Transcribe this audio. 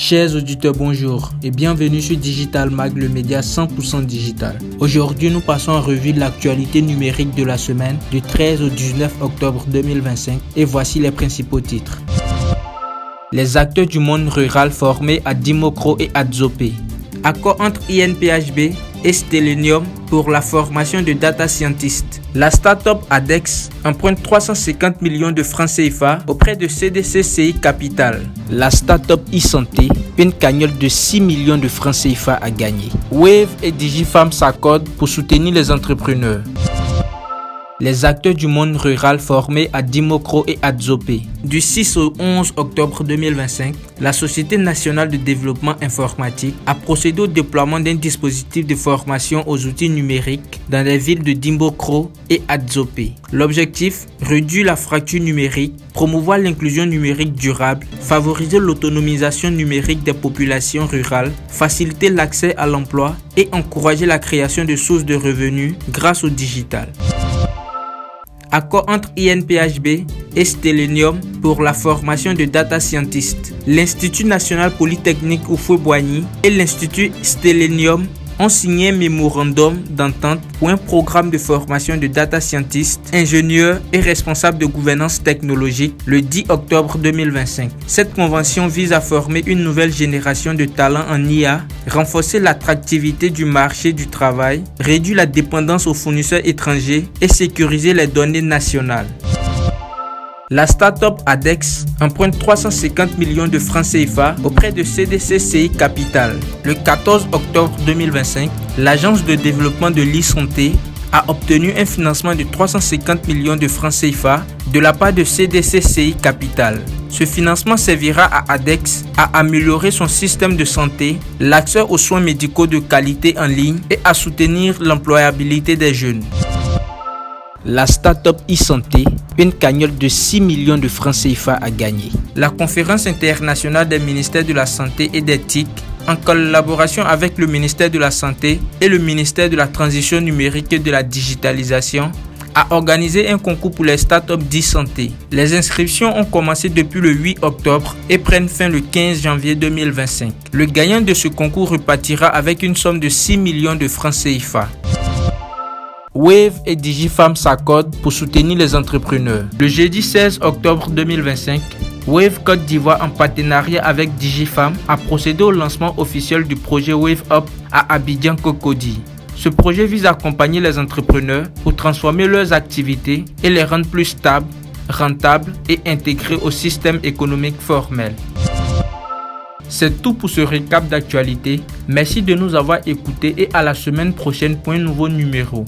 Chers auditeurs, bonjour et bienvenue sur Digital Mag, le média 100% digital. Aujourd'hui, nous passons en revue l'actualité numérique de la semaine du 13 au 19 octobre 2025 et voici les principaux titres. Les acteurs du monde rural formés à Dimokro et Adzopé. Accord entre INPHB et Stellenium pour la formation de data scientists. La start-up ADEX emprunte 350 millions de francs CFA auprès de CDC-CI Capital. La start-up e-santé, une cagnotte de 6 millions de francs CFA à gagner. Wave et DigiFarm s'accordent pour soutenir les entrepreneurs. Les acteurs du monde rural formés à Dimokro et Adzopé. Du 6 au 11 octobre 2025, la Société nationale de développement informatique a procédé au déploiement d'un dispositif de formation aux outils numériques dans les villes de Dimokro et Adzopé. L'objectif, réduire la fracture numérique, promouvoir l'inclusion numérique durable, favoriser l'autonomisation numérique des populations rurales, faciliter l'accès à l'emploi et encourager la création de sources de revenus grâce au digital. Accord entre INPHB et Stellenium pour la formation de data scientists. L'Institut national polytechnique Houphouët-Boigny et l'Institut Stellenium ont signé un mémorandum d'entente pour un programme de formation de data scientists, ingénieurs et responsables de gouvernance technologique le 10 octobre 2025. Cette convention vise à former une nouvelle génération de talents en IA, renforcer l'attractivité du marché du travail, réduire la dépendance aux fournisseurs étrangers et sécuriser les données nationales. La start-up ADEX emprunte 350 millions de francs CFA auprès de CDC-CI Capital. Le 14 octobre 2025, l'agence de développement de l'e-santé a obtenu un financement de 350 millions de francs CFA de la part de CDC-CI Capital. Ce financement servira à ADEX à améliorer son système de santé, l'accès aux soins médicaux de qualité en ligne et à soutenir l'employabilité des jeunes. La start-up e-santé, une cagnotte de 6 millions de francs CFA à gagner. La conférence internationale des ministères de la Santé et des TIC, en collaboration avec le ministère de la Santé et le ministère de la Transition numérique et de la digitalisation, a organisé un concours pour les start-up d'e-santé. Les inscriptions ont commencé depuis le 8 octobre et prennent fin le 15 janvier 2025. Le gagnant de ce concours repartira avec une somme de 6 millions de francs CFA. Wave et DigiFarm s'accordent pour soutenir les entrepreneurs. Le jeudi 16 octobre 2025, Wave Côte d'Ivoire, en partenariat avec DigiFarm, a procédé au lancement officiel du projet Wave Up à Abidjan Cocody. Ce projet vise à accompagner les entrepreneurs pour transformer leurs activités et les rendre plus stables, rentables et intégrés au système économique formel. C'est tout pour ce récap d'actualité. Merci de nous avoir écoutés et à la semaine prochaine pour un nouveau numéro.